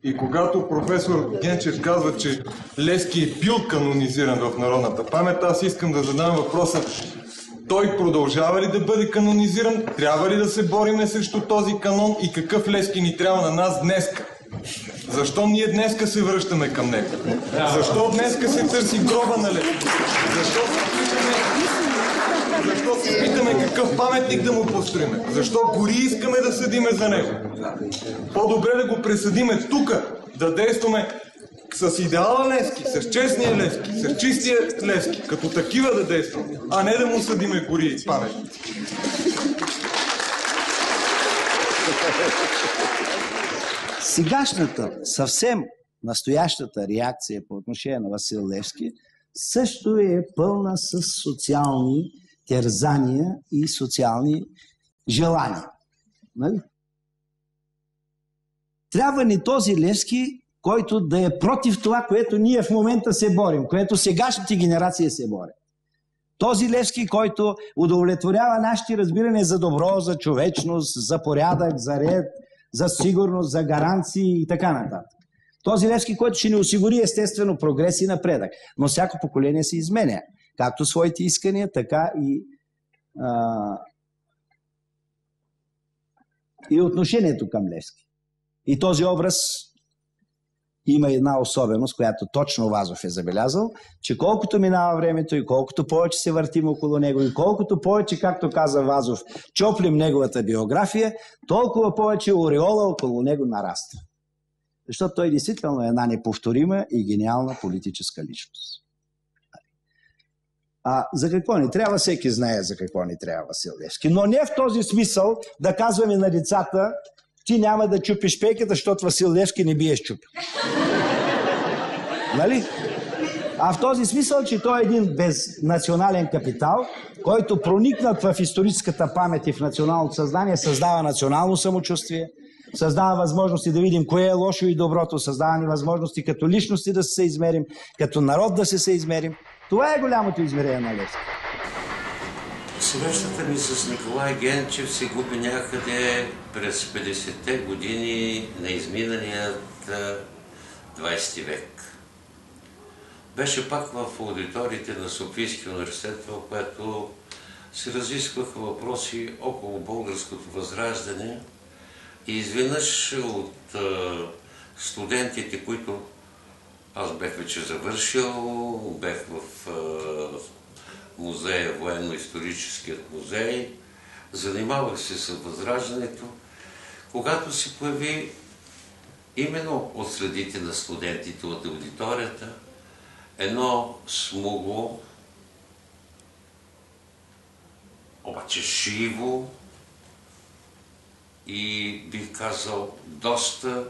И когато професор Генчев казва, че Левски е бил канонизиран в народната памет, аз искам да задам въпроса: той продължава ли да бъде канонизиран? Трябва ли да се бориме срещу този канон? И какъв Левски ни трябва на нас днеска? Защо ние днеска се връщаме към него? Защо днеска се търси гроба на Левски? Защо се питаме какъв паметник да му построиме? Защо гори искаме да съдиме за него? По-добре да го пресъдиме тук, да действаме с идеала Левски, с честния Левски, с чистия Левски, като такива да действаме, а не да му съдиме гори и паметници. Сегашната, съвсем настоящата реакция по отношение на Васил Левски също е пълна с социални терзания и социални желания. Нали? Трябва ни този Левски, който да е против това, което ние в момента се борим, което сегашните генерации се борят. Този Левски, който удовлетворява нашите разбирания за добро, за човечност, за порядък, за ред, за сигурност, за гаранции и така нататък. Този Левски, който ще ни осигури естествено прогрес и напредък. Но всяко поколение се изменя. Както своите искания, така и отношението към Левски. И този образ има една особеност, която точно Вазов е забелязал, че колкото минава времето и колкото повече се въртим около него и колкото повече, както каза Вазов, чоплим неговата биография, толкова повече ореола около него нараства. Защото той действително е една неповторима и гениална политическа личност. За какво ни трябва? Всеки знае за какво ни трябва Васил Левски. Но не в този смисъл да казваме на децата: ти няма да чупиш пейката, защото Васил Левски не би я счупил. Нали? А в този смисъл, че той е един безнационален капитал, който проникнат в историческата памет и в националното съзнание, създава национално самочувствие, създава възможности да видим кое е лошо и доброто, създава ни възможности като личности да се измерим, като народ да се съизмерим. Това е голямото измерение на Левски. Срещата ми с Николай Генчев се губи някъде през 50-те години на изминалият 20 век. Беше пак в аудиториите на Софийския университет, в което се разискваха въпроси около българското възраждане и изведнъж от студентите, които аз бях вече завършил, бях в музея, военно-историческият музей, занимавах се с възраждането, когато се появи именно от средите на студентите от аудиторията едно смугло, обаче живо и бих казал доста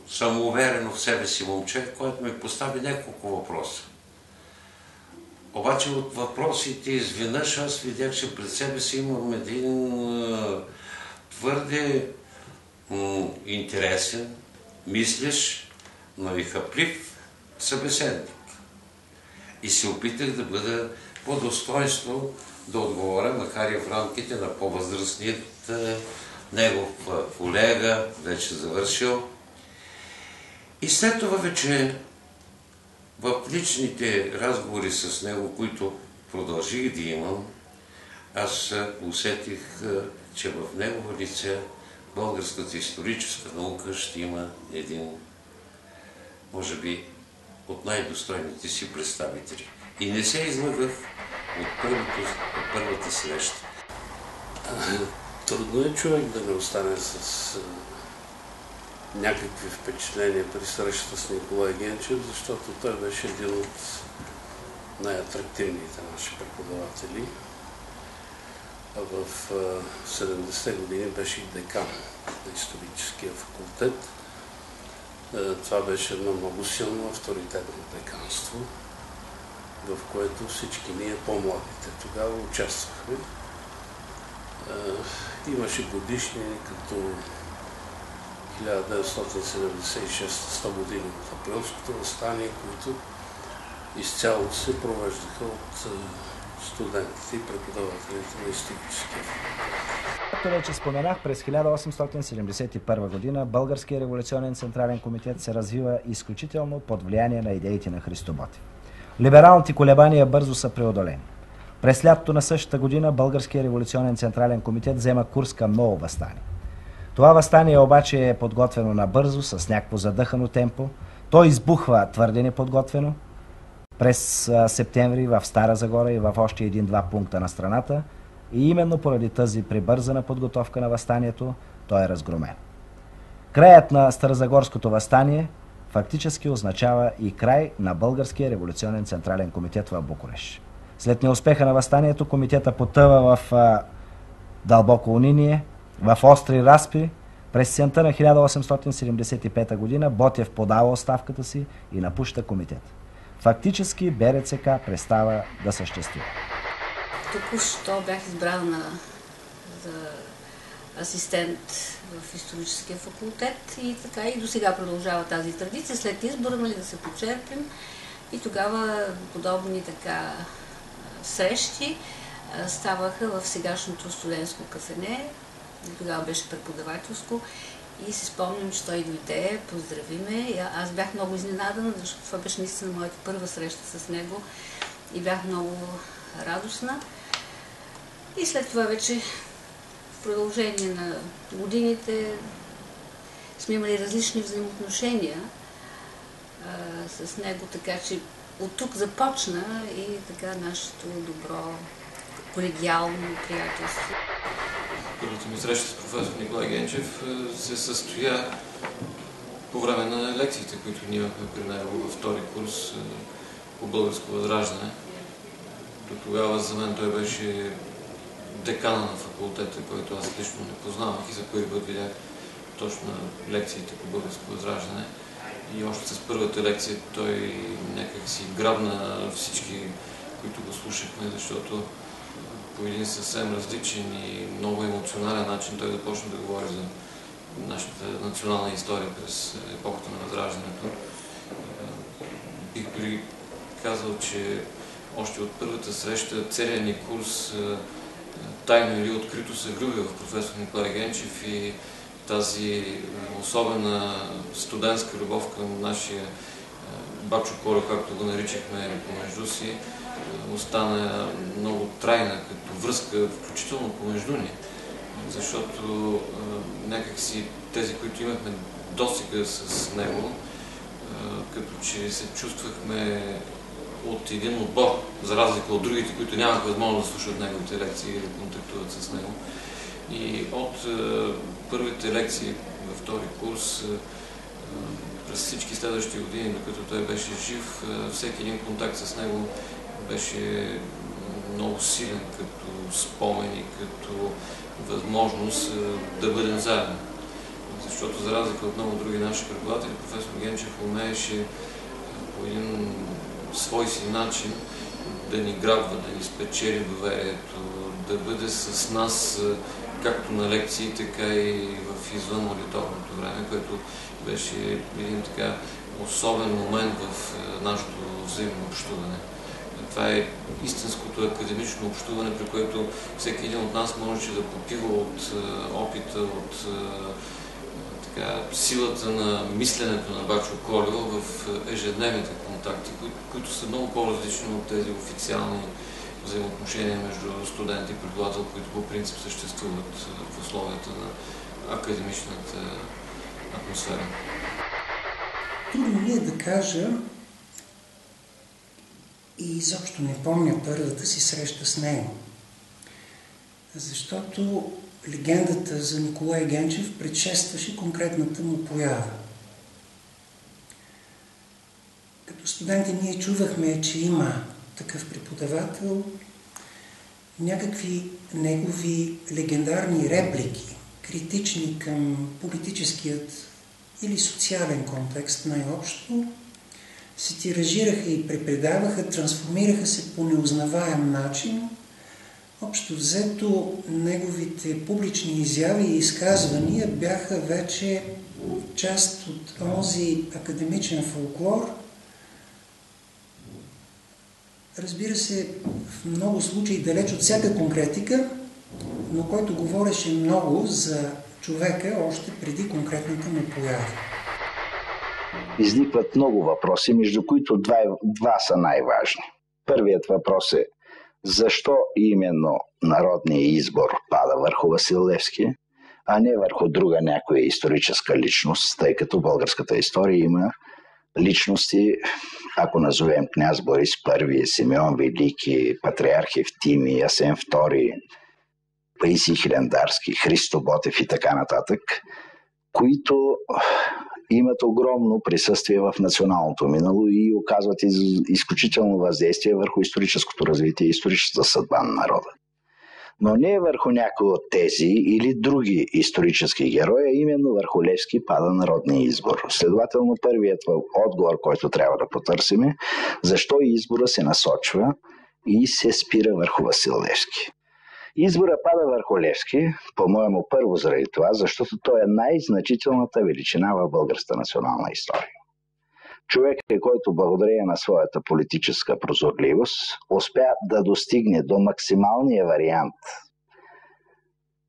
самоуверено в себе си момче, който ми постави няколко въпроса. Обаче от въпросите изведнъж аз видях, че пред себе си имам един твърде интересен, мислещ, но и хъплив събеседник. И се опитах да бъда по достоинство да отговоря, макар и в рамките на по-възрастният негов колега, вече завършил. И след това вече в личните разговори с него, които продължих да имам, аз усетих, че в негово лице българската историческа наука ще има един, може би, от най-достойните си представители. И не се излъгах от първата среща. Трудно е човек да не остане с някакви впечатления при срещата с Николай Генчев, защото той беше един от най-атрактивните наши преподаватели. В 70-те години беше и декан на историческия факултет. Това беше едно много силно авторитетно деканство, в което всички ние, по-младите, тогава участвахме. Имаше годишни като 1976, 100 години от Априлското въстание, които изцяло се провеждаха от студентите и преподавателите на историческия факултет. Както вече споменах, през 1871 година Българския революционен централен комитет се развива изключително под влияние на идеите на Христо Ботев. Либералните колебания бързо са преодолени. През лятото на същата година Българския революционен централен комитет взема курс към ново въстание. Това въстание обаче е подготвено набързо, с някакво задъхано темпо. То избухва твърде неподготвено през септември в Стара Загора и в още един-два пункта на страната. И именно поради тази прибързана подготовка на въстанието, той е разгромен. Краят на Старозагорското въстание фактически означава и край на Българския революционен централен комитет в Букурещ. След неуспеха на въстанието, комитета потъва в дълбоко униние, в остри разпри. През сента на 1875 година Ботев подава оставката си и напуща комитета. Фактически БРЦК престава да съществува. Току-що бях избрана за асистент в историческия факултет и така и до сега продължава тази традиция. След избора, да се почерпим, и тогава подобни така срещи ставаха в сегашното студентско кафене. Тогава беше преподавателско и си спомням, че той дойде, поздрави ме. И аз бях много изненадана, защото това беше наистина моята първа среща с него и бях много радостна. И след това вече в продължение на годините сме имали различни взаимоотношения с него, така че от тук започна и така нашето добро колегиално приятелство. Първата ми среща с професор Николай Генчев се състоя по време на лекциите, които ние имахме при него във втори курс по българско възраждане. До тогава за мен той беше декана на факултета, който аз лично не познавах и за първи път видях точно лекциите по българско възраждане. И още с първата лекция той някак си грабна всички, които го слушахме, защото по един съвсем различен и много емоционален начин той започна да говори за нашата национална история през епохата на Възраждането. Бих дори казал, че още от първата среща целият ни курс тайно или открито се влюби в професор Николай Генчев и тази особена студентска любов към нашия Бачо Колю, както го наричахме помежду си, остана много трайна като връзка, включително помежду ни. Защото някакси тези, които имахме досега с него, като че се чувствахме от един отбор, за разлика от другите, които нямаха възможност да слушат неговите лекции или да контактуват с него. И от първите лекции във втори курс, през всички следващи години, докато той беше жив, всеки един контакт с него беше много силен като спомен и като възможност да бъдем заедно. Защото за разлика от много други наши преподаватели, професор Генчев умееше по един свой си начин да ни грабва, да ни спечели доверието, да бъде с нас както на лекции, така и в извън аудиторното време, което беше един така особен момент в нашето взаимно общуване. Това е истинското академично общуване, при което всеки един от нас можеше да попива от опита, от силата на мисленето на Бачо Колю в ежедневните контакти, които са много по-различни от тези официални взаимоотношения между студент и преподавател, които по принцип съществуват в условията на академичната атмосфера. Трудно ми е да кажа и изобщо не помня първата си среща с него, защото легендата за Николай Генчев предшестваше конкретната му поява. Като студенти ние чувахме, че има такъв преподавател, някакви негови легендарни реплики, критични към политическият или социален контекст най-общо, се тиражираха и препредаваха, трансформираха се по неузнаваем начин. Общо взето, неговите публични изяви и изказвания бяха вече част от онзи академичен фолклор, разбира се, в много случаи далеч от всяка конкретика, но който говореше много за човека още преди конкретната му поява. Изникват много въпроси, между които два са най-важни. Първият въпрос е защо именно народният избор пада върху Васил Левски, а не върху друга някоя историческа личност, тъй като българската история има личности, ако назовем княз Борис I, Симеон Велики, патриарх Евтимий, Асен II, Паисий Хилендарски, Христо Ботев и така нататък, които имат огромно присъствие в националното минало и оказват изключително въздействие върху историческото развитие и историческата съдба на народа. Но не върху някои от тези или други исторически герои, а именно върху Левски пада народния избор. Следователно, първият отговор, който трябва да потърсим е защо избора се насочва и се спира върху Васил Левски. Избора пада върху Левски, по-моему първо заради това, защото той е най-значителната величина в българската национална история. Човек, който благодарение на своята политическа прозорливост успя да достигне до максималния вариант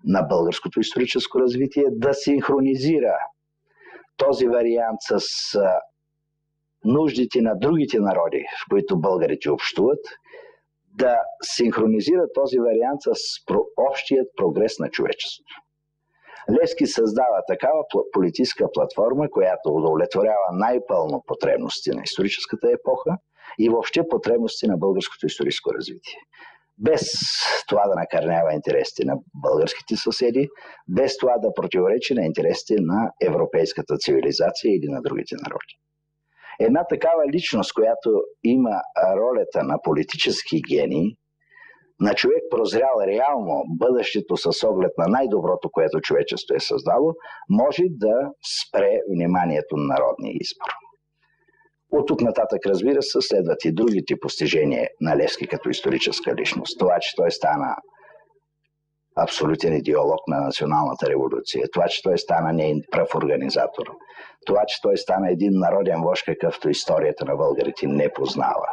на българското историческо развитие, да синхронизира този вариант с нуждите на другите народи, в които българите общуват, да синхронизира този вариант с общият прогрес на човечеството. Левски създава такава политическа платформа, която удовлетворява най-пълно потребности на историческата епоха и въобще потребности на българското историческо развитие. Без това да накърнява интересите на българските съседи, без това да противоречи на интересите на европейската цивилизация или на другите народи. Една такава личност, която има ролята на политически гений, на човек прозрял реално бъдещето с оглед на най-доброто, което човечество е създало, може да спре вниманието на народния избор. От тук нататък, разбира се, следват и другите постижения на Левски като историческа личност. Това, че той стана абсолютен идеолог на националната революция, това, че той стана нейн пръв организатор, това, че той стана един народен вожд, какъвто историята на българите не познава.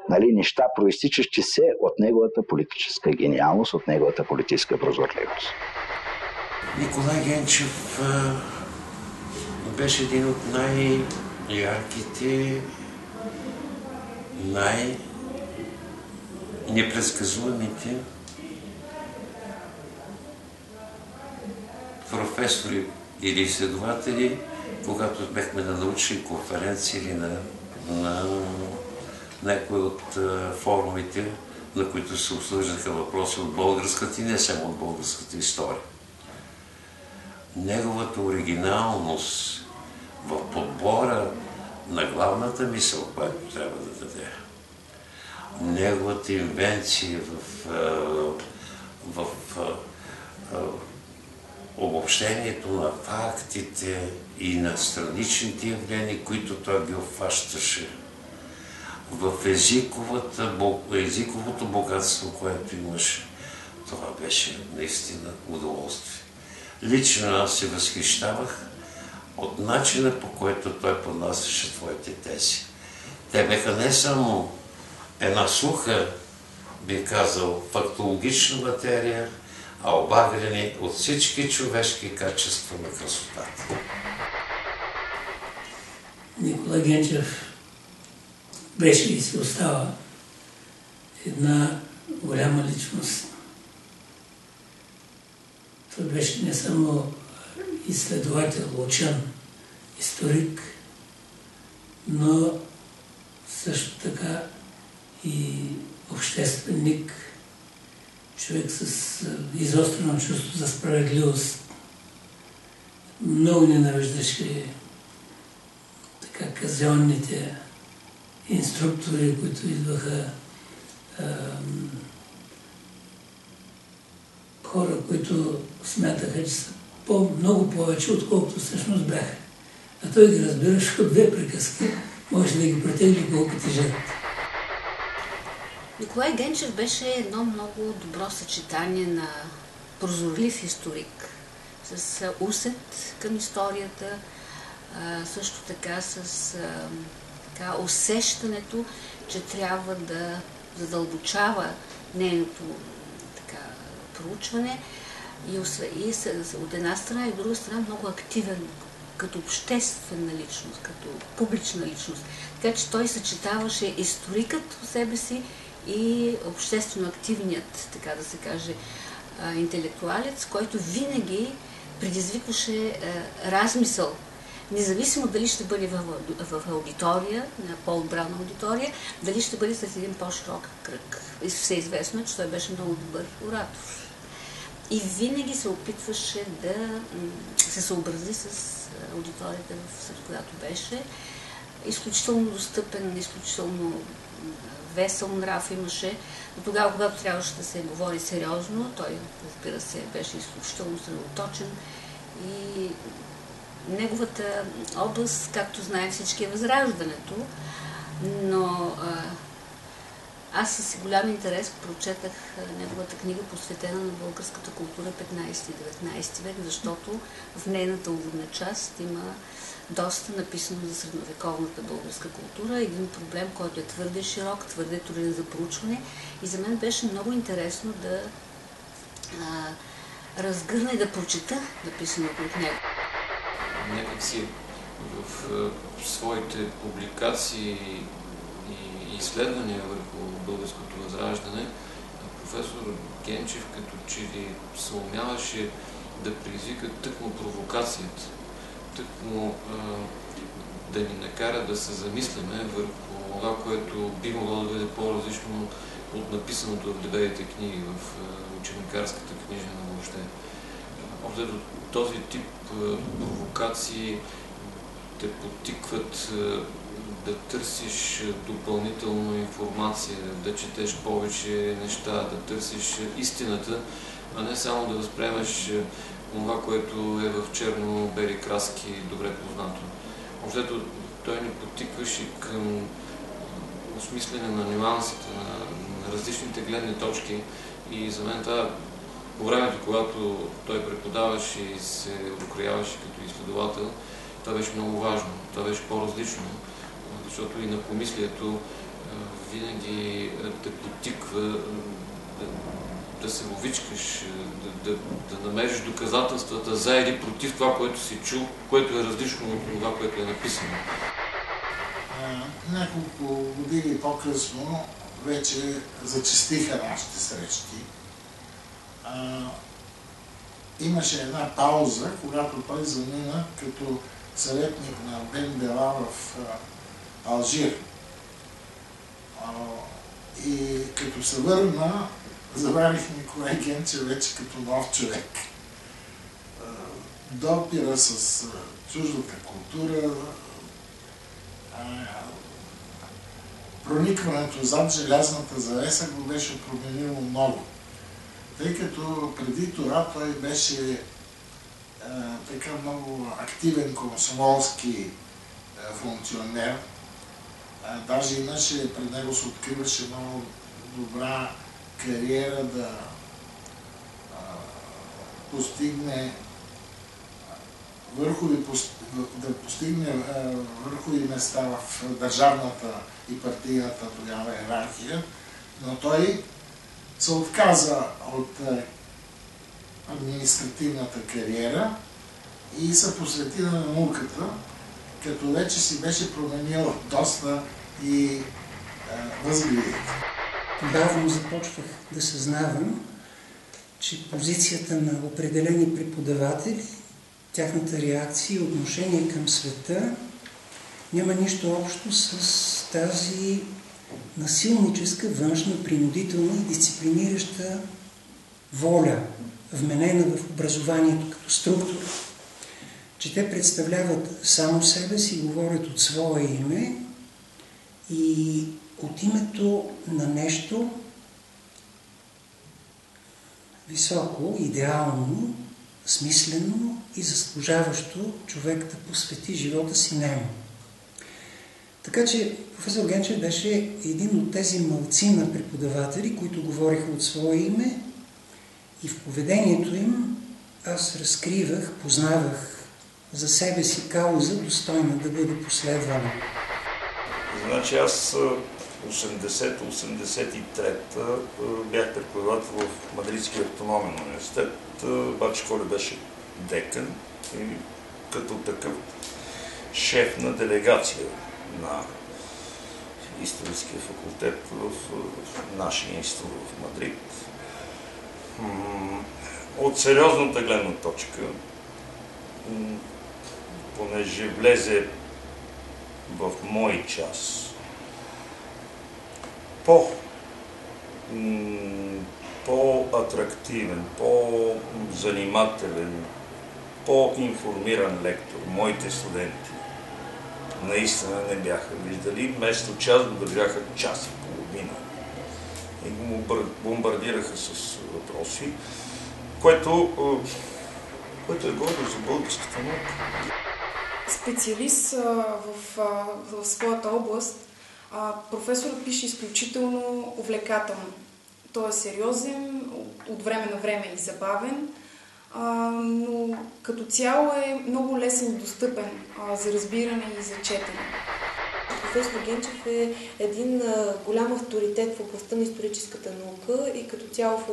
Неща, проистичащи се от неговата политическа гениалност, от неговата политическа прозорливост. Николай Генчев беше един от най-ярките, най-непредсказуемите професори или изследователи, когато бехме на научни конференции или на някои от форумите, на които се обсъждаха въпроси от българската и не само от българската история. Неговата оригиналност в подбора на главната мисъл, която трябва да даде, неговата инвенция в обобщението на фактите и на страничните явления, които той ги обхващаше, в езиковото богатство, което имаше, това беше наистина удоволствие. Лично аз се възхищавах от начина, по който той поднасяше твоите тези. Те беха не само една суха, би казал, фактологична материя, а обагрени от всички човешки качества на красотата. Николай Генчев беше и си остава една голяма личност. Той беше не само изследовател, учен, историк, но също така и общественик, човек с изострено чувство за справедливост. Много ненавиждаше така казионните инструктори, които идваха, хора, които смятаха, че са много повече, отколкото всъщност бяха. А той ги разбираше от две приказки, може да ги претегли колкото жадат. Николай Генчев беше едно много добро съчетание на прозорлив историк, с усет към историята, също така с усещането, че трябва да задълбочава нейното проучване и от една страна и от друга страна много активен като обществена личност, като публична личност. Така че той съчетаваше историкът в себе си и обществено активният, така да се каже, интелектуалец, който винаги предизвикваше размисъл, независимо дали ще бъде в аудитория, на по-отбрана аудитория, дали ще бъде с един по-широк кръг. И всеизвестно, че той беше много добър оратор. И винаги се опитваше да се съобрази с аудиторията, сред която беше. Изключително достъпен, изключително весел нрав имаше. Но тогава, когато трябваше да се говори сериозно, той, разбира се, беше изключително съсредоточен и неговата област, както знаем всички, е възраждането, но аз с голям интерес прочетах неговата книга, посветена на българската култура 15 и 19 век, защото в нейната уводна част има доста написано за средновековната българска култура. Един проблем, който е твърде широк, твърде труден за проучване. И за мен беше много интересно да разгърна и да прочета написаното от него. Някак си в своите публикации и изследвания върху българското възраждане, професор Генчев като че ли се умяваше да предизвика тъкмо провокацията, тъкмо да ни накара да се замисляме върху това, което би могло да бъде по-различно от написаното в дебелите книги, в ученикарската книжна въобще. Общо този тип провокации те потикват да търсиш допълнително информация, да четеш повече неща, да търсиш истината, а не само да възприемаш това, което е в черно-бели краски, добре познато. Общо той ни потикваше към осмислене на нюансите, на различните гледни точки и за мен това по времето, когато той преподаваше и се открояваше като изследовател, това беше много важно, това беше по-различно, защото и на помислието винаги те потиква да се вовичкаш, да намериш доказателствата за или против това, което си чул, което е различно от това, което е написано. Няколко години по-късно вече зачестиха нашите срещи. Имаше една пауза, когато той замина като съветник на Бен Бела в Алжир. И като се върна, заварих Николай Генчев вече като нов човек. Допира с чуждата култура, проникването зад желязната завеса го беше променило много. Тъй като преди това той беше така много активен комсомолски функционер. Даже имаше, пред него се откриваше много добра кариера да постигне върхови места в държавната и партийната тогава иерархия, но той се отказа от административната кариера и се посвети на науката, като вече си беше променил доста и възгледите. Бавно започвах да съзнавам, че позицията на определени преподаватели, тяхната реакция и отношение към света няма нищо общо с тази насилническа, външна, принудителна и дисциплинираща воля, вменена в образованието като структура. Че те представляват само себе си, говорят от свое име и от името на нещо високо, идеално, смислено и заслужаващо човек да посвети живота си нему. Така че професор Генчев беше един от тези малцина преподаватели, които говориха от свое име и в поведението им аз разкривах, познавах за себе си кауза, достойна да бъде последвана. Значи аз 80-83 бях преподавател в Мадридския автономен университет. Бачо Колев беше декан и като такъв шеф на делегация на историческия факултет в нашия институт в Мадрид. От сериозната гледна точка, понеже влезе в мой час по-атрактивен, по-занимателен, по-информиран лектор, моите студенти наистина не бяха виждали, вместо час да бяха час и половина. И го бомбардираха с въпроси, което е гордо за българската наука. Специалист в своята област, професорът пише изключително увлекателно. Той е сериозен, от време на време и забавен, но като цяло е много лесен и достъпен за разбиране и за четене. Професор Генчев е един голям авторитет в областта на историческата наука и като цяло в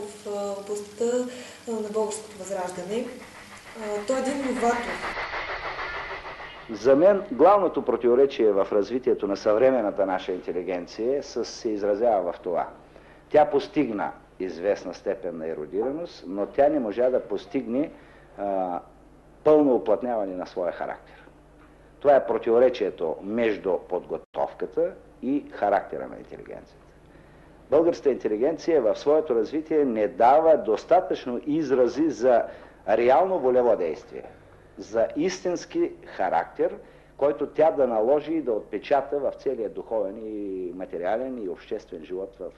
областта на българското възраждане. Той е един новатор. За мен главното противоречие в развитието на съвременната наша интелигенция се изразява в това. Тя постигна известна степен на еродираност, но тя не можа да постигне пълно уплътняване на своя характер. Това е противоречието между подготовката и характера на интелигенцията. Българската интелигенция в своето развитие не дава достатъчно изрази за реално волево действие, за истински характер, който тя да наложи и да отпечата в целия духовен и материален и обществен живот в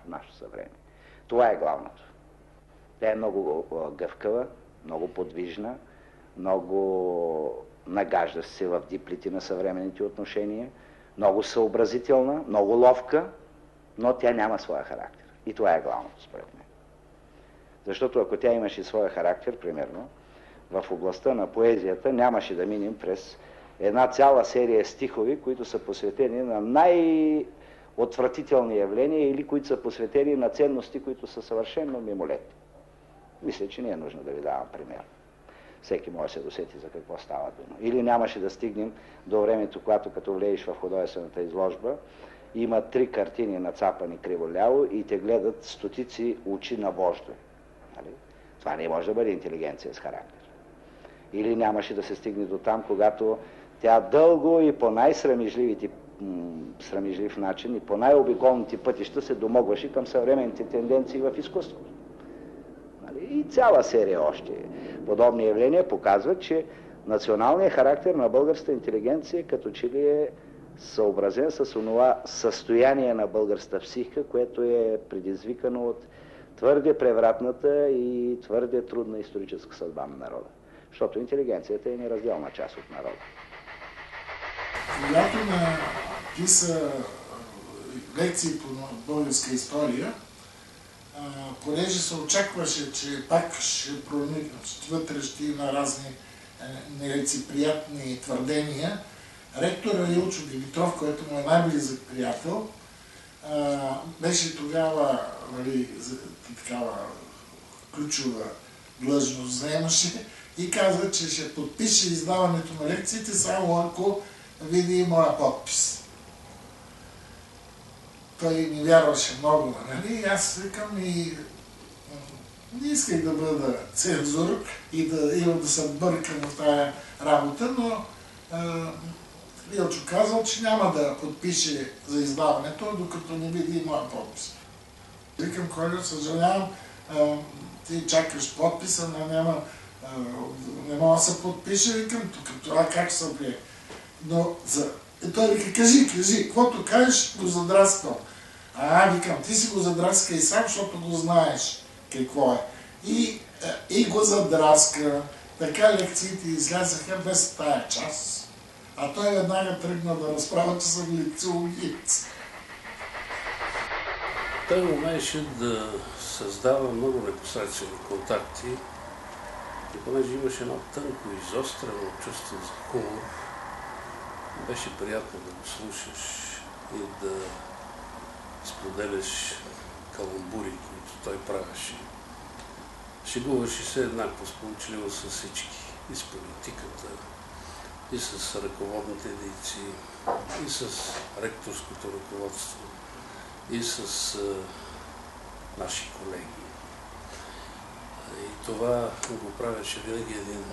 нашето съвремие. Това е главното. Тя е много гъвкава, много подвижна, много нагажда се в диплите на съвременните отношения, много съобразителна, много ловка, но тя няма своя характер. И това е главното според мен. Защото ако тя имаше своя характер, примерно, в областта на поезията нямаше да минем през една цяла серия стихови, които са посветени на най-отвратителни явления или които са посветени на ценности, които са съвършено мимолетни. Мисля, че не е нужно да ви давам пример. Всеки може да се досети за какво става дума. Или нямаше да стигнем до времето, когато като влезеш в художествената изложба, има 3 картини нацапани криво-ляво и те гледат стотици очи на вождо. Това не може да бъде интелигенция с характер. Или нямаше да се стигне до там, когато тя дълго и по най-срамежлив начин и по най-обиколните пътища се домогваше към съвременните тенденции в изкуството. И цяла серия още подобни явления показват, че националният характер на българската интелигенция като че ли е съобразен с онова състояние на българската психика, което е предизвикано от твърде превратната и твърде трудна историческа съдба на народа. Защото интелигенцията е неразделна част от народа. Когато написа лекции по българска история, понеже се очакваше, че пак ще проникнат вътре, ще има разни нелицеприятни твърдения, ректора Илчо Димитров, който му е най-близък приятел, беше тогава такава ключова длъжност заемаше и каза, че ще подпише издаването на лекциите, само ако види моя подпис. Той не вярваше много, нали? Аз викам и не исках да бъда цензур и да се бъркам в тая работа, но Илчо казал, че няма да подпише за издаването, докато не види моя подпис. Викам, Колю, съжалявам, ти чакаш подписа, но не мога да се подпише, викам, тук това как се прие. Но той вика, кажи, каквото кажеш, го задраскал. Викам, ти си го задраска и сам, защото го знаеш какво е. И го задраска. Така лекциите излязаха без тая част. А той веднага тръгна да разправя, че съм лицеолиец. Той умееше да създава много непосредствени контакти и понеже имаше едно тънко изострено чувство за хумор, беше приятно да го слушаш и да споделяш каламбури, които той правеше. Шегуваше се еднакво сполучливо с всички. И с политиката, и с ръководните дейци, и с ректорското ръководство, и с наши колеги. И това го правеше винаги един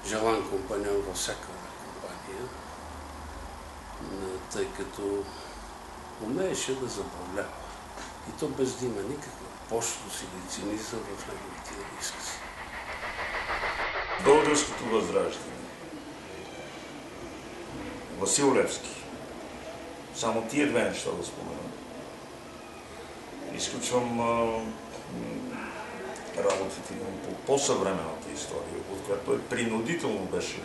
желан компаньон във всяка компания, тъй като умееше да забавлява. И то без да има никаква пошлост или цинизъм в неговите изкази. Българското възраждане. Васил Левски. Само тия две неща да спомена. Изключвам работите по по-съвременната история, от която той принудително беше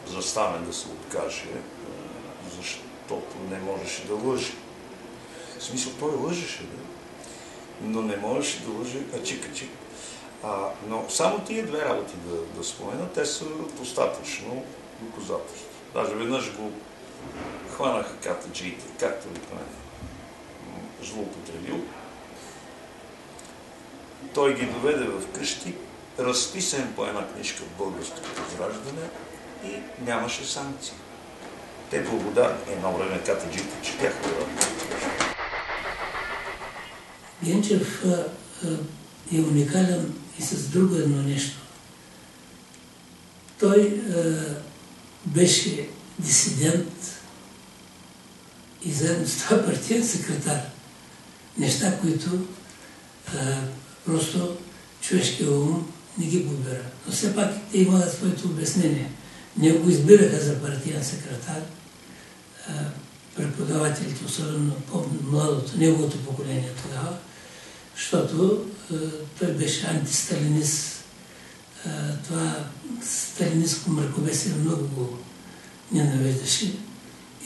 заставен да се откаже, защото не можеше да лъже. В смисъл, той лъжеше, но не можеше да лъже ачик-ачик. Но само тия две работи да спомена, те са достатъчно доказателство. Даже веднъж го хванаха катаджиите, както злоупотребил. Той ги доведе в къщи, разписан по една книжка в Българското възраждане и нямаше санкции. Те благодарни едно време катаджиите, че тяха да Генчев е уникален и с друго едно нещо. Той беше дисидент и заедно с това партиен секретар. Неща, които просто човешкият ум не ги подбира. Но все пак те имаха своето обяснение. Не го избираха за партиен секретар. Преподавателите, особено по-младото, неговото поколение тогава, защото той беше антисталинист. Това сталинистко мракобесие много го ненавиждаше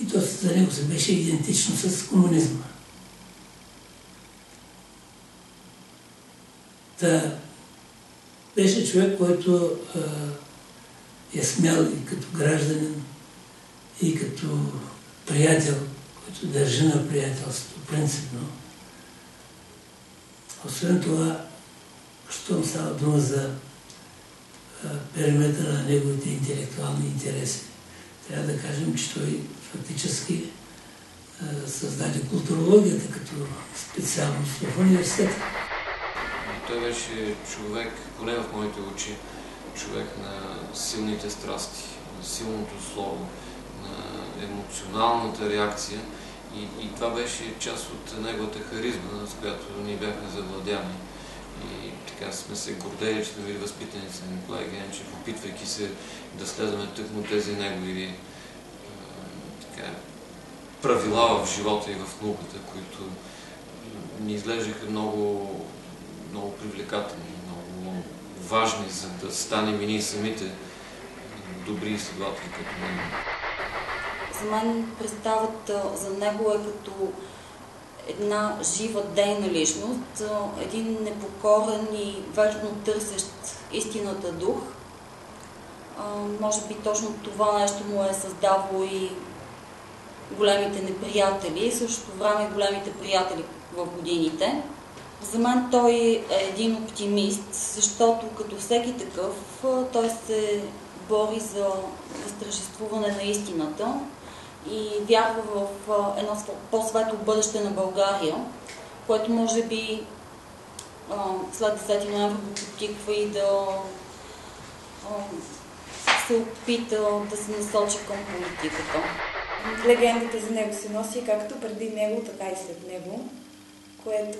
и то за него се беше идентично с комунизма. Та беше човек, който е смял и като гражданин, и като приятел, който държи на приятелството принципно. Освен това, щом става дума за периметъра на неговите интелектуални интереси, трябва да кажем, че той фактически създаде културологията като специалност в университета. Той беше човек, поне в моите очи, човек на силните страсти, на силното слово, на емоционалната реакция. И това беше част от неговата харизма, с която ние бяхме завладяни. И така сме се гордели, че сме били възпитаници на Николай Генчев, опитвайки се да следваме тъкмо тези негови правила в живота и в науката, които ни изглеждаха много привлекателни, много важни, за да станем и ние самите добри изследователи като него. За мен представата за него е като една жива дейна личност, един непокорен и вечно търсещ истината дух. Може би точно това нещо му е създавало и големите неприятели, и същото време големите приятели в годините. За мен той е един оптимист, защото като всеки такъв той се бори за възтържествуване на истината и вярва в едно по-светло бъдеще на България, което може би след 10 ноември го подтиква и да се опита да се насочи към политиката. Легендата за него се носи както преди него, така и след него, което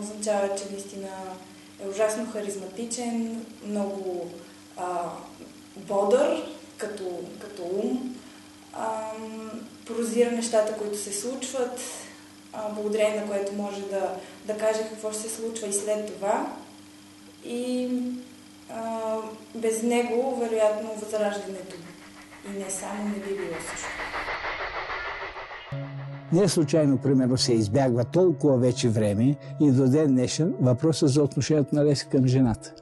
означава, че наистина е ужасно харизматичен, много бодър, като ум, прозира нещата, които се случват, благодарение на което може да каже какво ще се случва и след това. И без него, вероятно, възраждането и не само не би било също. Не случайно, примерно, се избягва толкова вече време и до ден днешен въпросът за отношението на Левски към жената.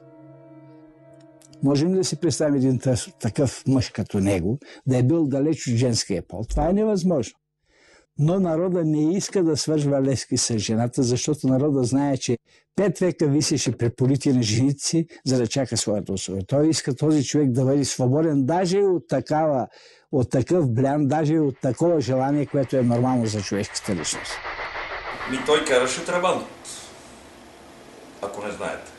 Можем ли да си представим един такъв мъж като него, да е бил далеч от женския пол? Това е невъзможно. Но народа не иска да свържва Левски с жената, защото народа знае, че 5 века висеше при полите на жените си, за да чака своята услуга. Той иска този човек да бъде свободен даже от такъв блян, даже от такова желание, което е нормално за човешката личност. Той караше трабант, ако не знаете.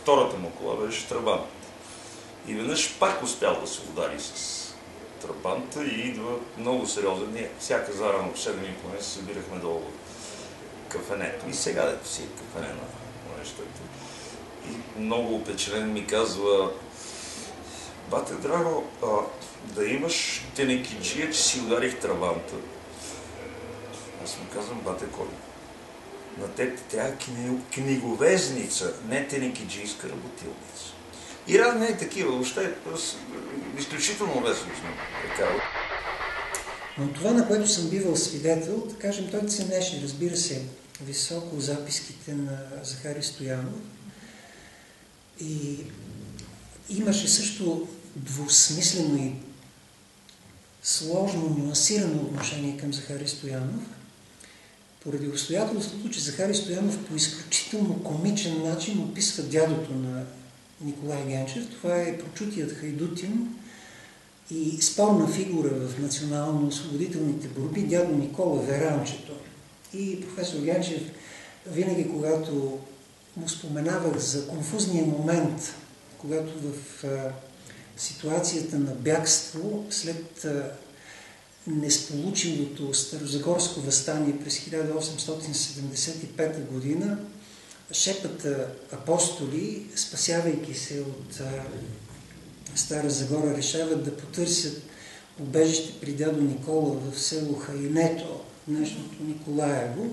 Втората му кола беше трабант. И веднъж пак успял да се удари с трабанта и идва много сериозен. Ние всяка зарано в 7:30 се събирахме долу в кафенето. И сега дето си кафене на нещата. И много опечелен ми казва: бате Драго, да имаш тенекиджия, че си ударих трабанта. Аз му казвам: бате Коли, на теб тя книговезница, не тенекиджийска работилница. И разни е такива, въобще изключително лесно сме прекарали. Но това, на което съм бивал свидетел, да кажем, той ценеше, разбира се, високо записките на Захари Стоянов. И имаше също двусмислено и сложно, нюансирано отношение към Захари Стоянов, поради обстоятелството, че Захари Стоянов по изключително комичен начин описва дядото на Николай Генчев. Това е прочутият хайдутин и спорна фигура в национално-освободителните борби, дядо Никола Веранчето. И професор Генчев, винаги когато му споменавах за конфузния момент, когато в ситуацията на бягство след несполучилото Старозагорско въстание през 1875 година, шепата апостоли, спасявайки се от Стара Загора, решават да потърсят убежище при дядо Никола в село Хайнето, днешното Николаево,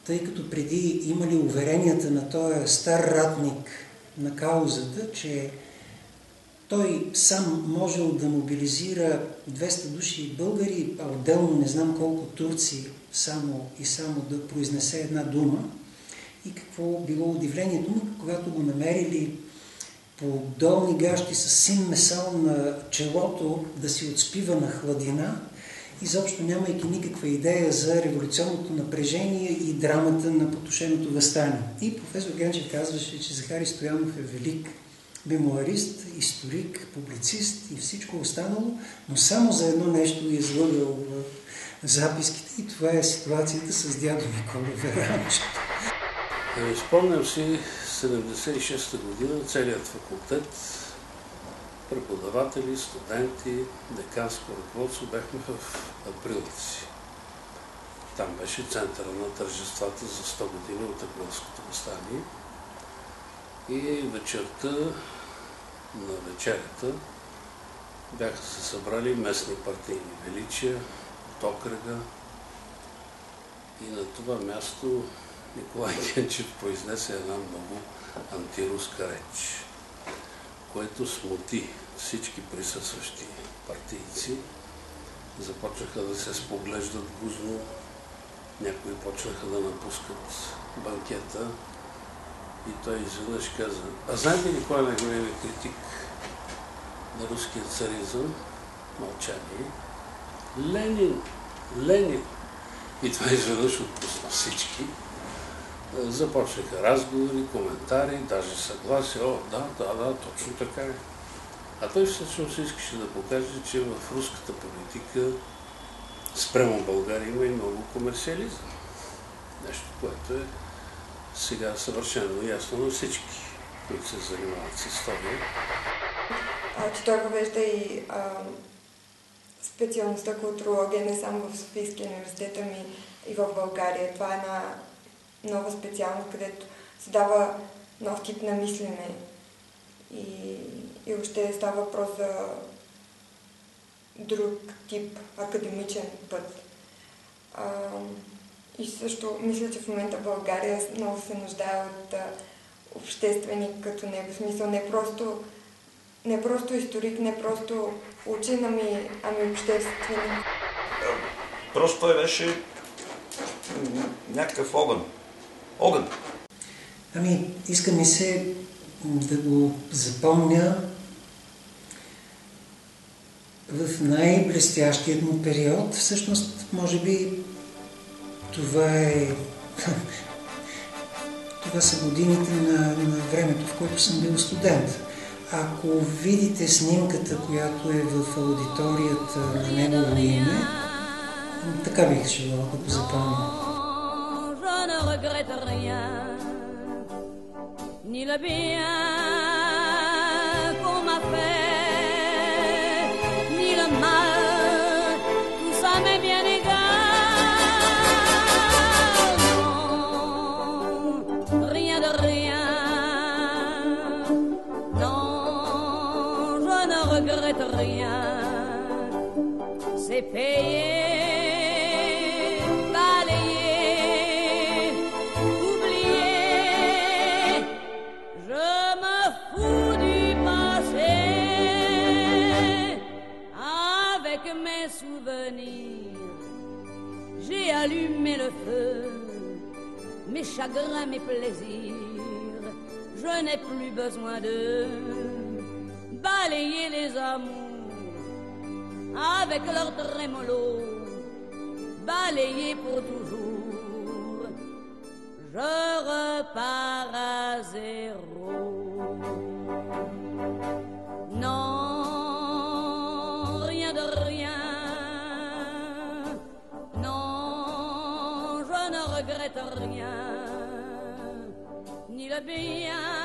тъй като преди имали уверенията на този стар ратник на каузата, че той сам можел да мобилизира 200 души българи, а отделно не знам колко турци, само да произнесе една дума. И какво било удивлението му, когато го намерили по долни гащи с син месал на челото да си отспива на хладина, изобщо нямайки никаква идея за революционното напрежение и драмата на потушеното въстание. И професор Генчев казваше, че Захари Стоянов е велик мемуарист, историк, публицист и всичко останало, но само за едно нещо е излъгал в записките, и това е ситуацията с дядо Никола Веранчето. Спомням си 76-та година, целият факултет, преподаватели, студенти, деканско ръководство бяхме в Априлци. Там беше центъра на тържествата за 100 години от Априлското въстание. И вечерта, на вечерята, бяха се събрали местни партийни величия от окръга. И на това място Николай Генчев произнесе една много антируска реч, което смути всички присъстващи партийци. Започнаха да се споглеждат гузно, някои почнаха да напускат банкета и той изведнъж каза: а знаете ли кой е най-големият критик на руския царизъм? Мълчание. Ленин. И това изведнъж отпусна всички. Започнаха разговори, коментари, даже съгласие. О, да, точно така е. А той всъщност искаше да покаже, че в руската политика спрямо България има и много комерциализъм. Нещо, което е сега съвършено ясно на всички, които се занимават с история. Че той въвежда и специалността културология не само в Софийския университет, ами и в България. Това е една нова специалност, където се дава нов тип на мислене и още става въпрос за друг тип академичен път. И също мисля, че в момента България много се нуждае от общественик като него. В смисъл не просто историк, не просто учен, ами общественик. Просто той беше някакъв огън. Ами, иска ми се да го запомня в най-блестящият му период. Всъщност, може би, това са годините на времето, в което съм бил студент. Ако видите снимката, която е в аудиторията на негово име, така бих желал да го запомня. C'est payé, balayé, oublié. Je me fous du passé. Avec mes souvenirs, j'ai allumé le feu. Mes chagrins, mes plaisirs, je n'ai plus besoin de balayer les amours avec leur trémolo, balayé pour toujours, je repars à zéro. Non, rien de rien, non, je ne regrette rien, ni le bien